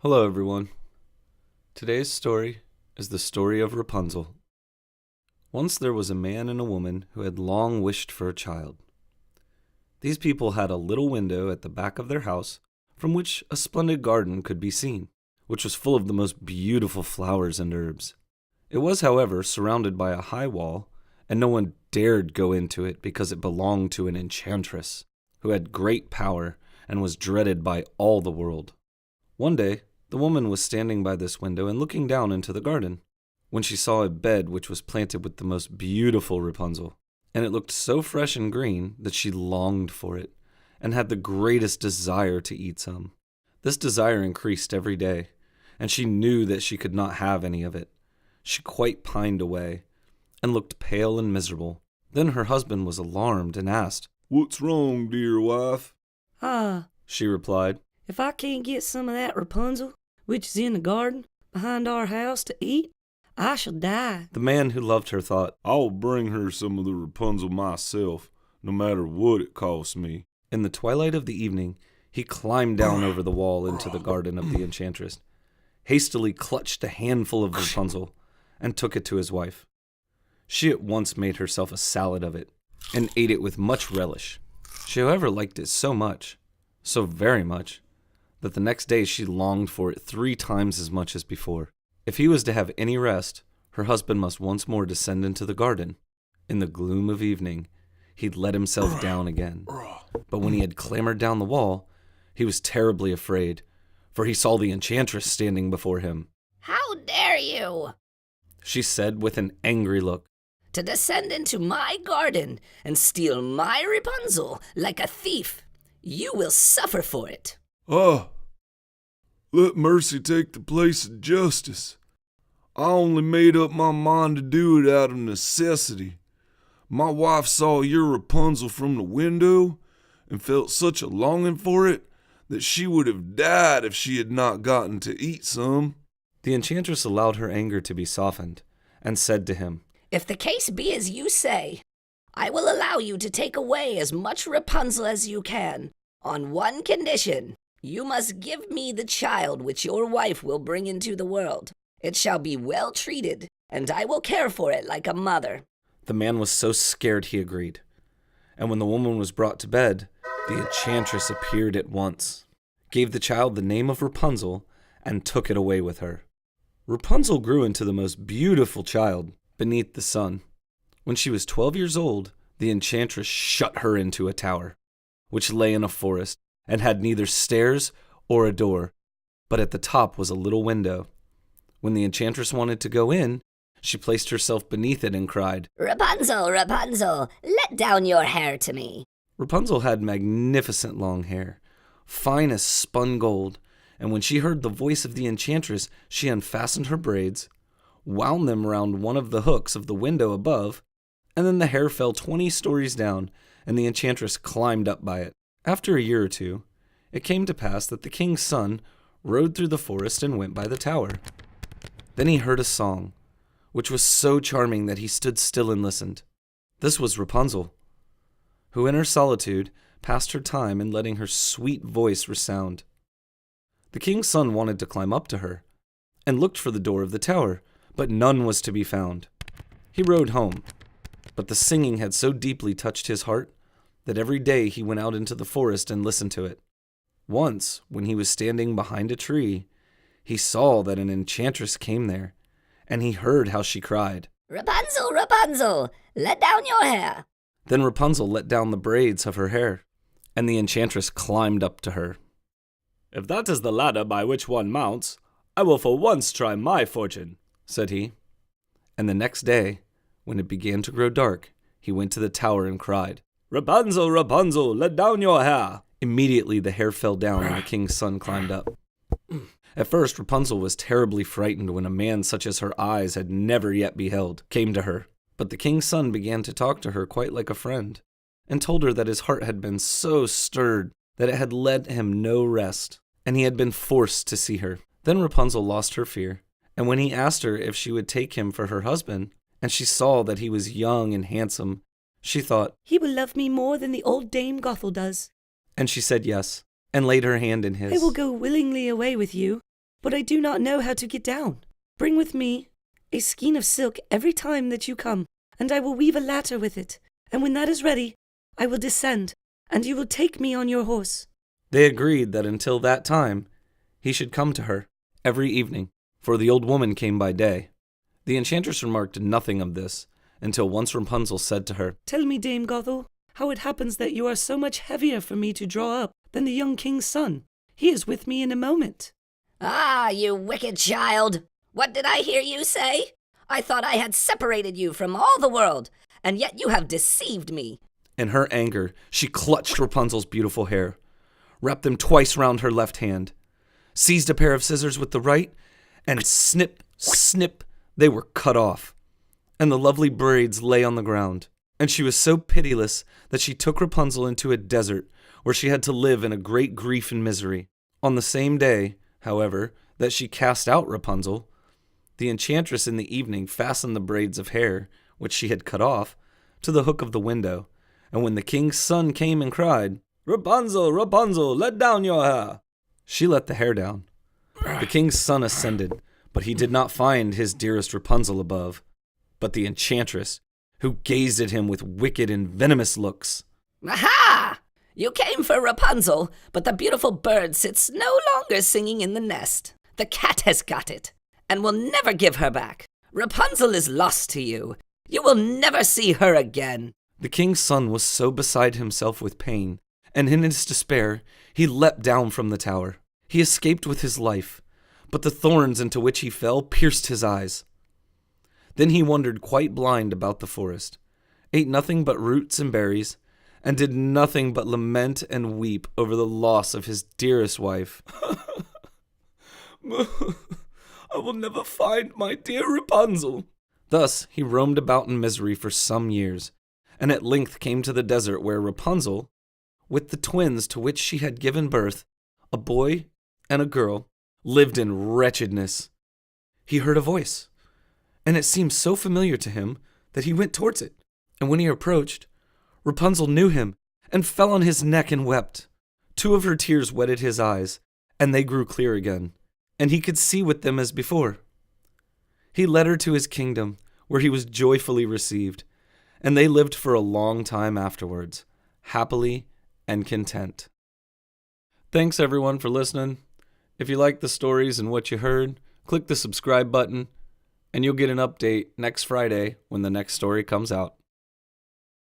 Hello, everyone. Today's story is the story of Rapunzel. Once there was a man and a woman who had long wished for a child. These people had a little window at the back of their house from which a splendid garden could be seen, which was full of the most beautiful flowers and herbs. It was, however, surrounded by a high wall, and no one dared go into it because it belonged to an enchantress who had great power and was dreaded by all the world. One day, the woman was standing by this window and looking down into the garden, when she saw a bed which was planted with the most beautiful Rapunzel, and it looked so fresh and green that she longed for it, and had the greatest desire to eat some. This desire increased every day, and she knew that she could not have any of it. She quite pined away, and looked pale and miserable. Then her husband was alarmed and asked, "What's wrong, dear wife?" She replied, If I can't get some of that Rapunzel, which is in the garden behind our house, to eat, I shall die. The man who loved her thought, "I'll bring her some of the Rapunzel myself, no matter what it costs me." In the twilight of the evening, he climbed down over the wall into the garden of the enchantress, hastily clutched a handful of Rapunzel, and took it to his wife. She at once made herself a salad of it, and ate it with much relish. She, however, liked it so much, so very much, that the next day she longed for it 3 times as much as before. If he was to have any rest, her husband must once more descend into the garden. In the gloom of evening, he'd let himself down again. But when he had clambered down the wall, he was terribly afraid, for he saw the enchantress standing before him. "How dare you She said with an angry look, to descend into my garden and steal my Rapunzel like a thief? You will suffer for it." Ah, let mercy take the place of justice. I only made up my mind to do it out of necessity. My wife saw your Rapunzel from the window and felt such a longing for it that she would have died if she had not gotten to eat some. The enchantress allowed her anger to be softened, and said to him, "If the case be as you say, I will allow you to take away as much Rapunzel as you can, on one condition. You must give me the child which your wife will bring into the world. It shall be well treated, and I will care for it like a mother." The man was so scared he agreed. And when the woman was brought to bed, the enchantress appeared at once, gave the child the name of Rapunzel, and took it away with her. Rapunzel grew into the most beautiful child beneath the sun. When she was 12 years old, the enchantress shut her into a tower, which lay in a forest, and had neither stairs or a door, but at the top was a little window. When the enchantress wanted to go in, she placed herself beneath it and cried, "Rapunzel, Rapunzel, let down your hair to me." Rapunzel had magnificent long hair, fine as spun gold, and when she heard the voice of the enchantress, she unfastened her braids, wound them round one of the hooks of the window above, and then the hair fell 20 stories down, and the enchantress climbed up by it. After a year or two, it came to pass that the king's son rode through the forest and went by the tower. Then he heard a song, which was so charming that he stood still and listened. This was Rapunzel, who in her solitude passed her time in letting her sweet voice resound. The king's son wanted to climb up to her, and looked for the door of the tower, but none was to be found. He rode home, but the singing had so deeply touched his heart that every day he went out into the forest and listened to it. Once, when he was standing behind a tree, he saw that an enchantress came there, and he heard how she cried, "Rapunzel, Rapunzel, let down your hair." Then Rapunzel let down the braids of her hair, and the enchantress climbed up to her. "If that is the ladder by which one mounts, I will for once try my fortune," said he. And the next day, when it began to grow dark, he went to the tower and cried, "Rapunzel, Rapunzel, let down your hair." Immediately the hair fell down and the king's son climbed up. At first Rapunzel was terribly frightened when a man such as her eyes had never yet beheld came to her. But the king's son began to talk to her quite like a friend, and told her that his heart had been so stirred that it had let him no rest, and he had been forced to see her. Then Rapunzel lost her fear, and when he asked her if she would take him for her husband, and she saw that he was young and handsome, she thought, He will love me more than the old Dame Gothel does. and she said yes, and laid her hand in his. I will go willingly away with you, but I do not know how to get down. Bring with me a skein of silk every time that you come, and I will weave a ladder with it. And when that is ready, I will descend, and you will take me on your horse." They agreed that until that time, he should come to her every evening, for the old woman came by day. The enchantress remarked nothing of this, until once Rapunzel said to her, "Tell me, Dame Gothel, how it happens that you are so much heavier for me to draw up than the young king's son. He is with me in a moment." "Ah, you wicked child! What did I hear you say? I thought I had separated you from all the world, and yet you have deceived me." In her anger, she clutched Rapunzel's beautiful hair, wrapped them twice round her left hand, seized a pair of scissors with the right, and snip, snip, they were cut off, and the lovely braids lay on the ground. And she was so pitiless that she took Rapunzel into a desert where she had to live in a great grief and misery. On the same day, however, that she cast out Rapunzel, the enchantress in the evening fastened the braids of hair, which she had cut off, to the hook of the window. And when the king's son came and cried, "Rapunzel, Rapunzel, let down your hair," she let the hair down. The king's son ascended, but he did not find his dearest Rapunzel above, but the enchantress, who gazed at him with wicked and venomous looks. "Aha! You came for Rapunzel, but the beautiful bird sits no longer singing in the nest. The cat has got it, and will never give her back. Rapunzel is lost to you. You will never see her again." The king's son was so beside himself with pain, and in his despair he leapt down from the tower. He escaped with his life, but the thorns into which he fell pierced his eyes. Then he wandered quite blind about the forest, ate nothing but roots and berries, and did nothing but lament and weep over the loss of his dearest wife. "I will never find my dear Rapunzel." Thus he roamed about in misery for some years, and at length came to the desert where Rapunzel, with the twins to which she had given birth, a boy and a girl, lived in wretchedness. He heard a voice, and it seemed so familiar to him that he went towards it. And when he approached, Rapunzel knew him and fell on his neck and wept. 2 of her tears wetted his eyes, and they grew clear again, and he could see with them as before. He led her to his kingdom, where he was joyfully received, and they lived for a long time afterwards, happily and content. Thanks everyone for listening. If you like the stories and what you heard, click the subscribe button, and you'll get an update next Friday when the next story comes out.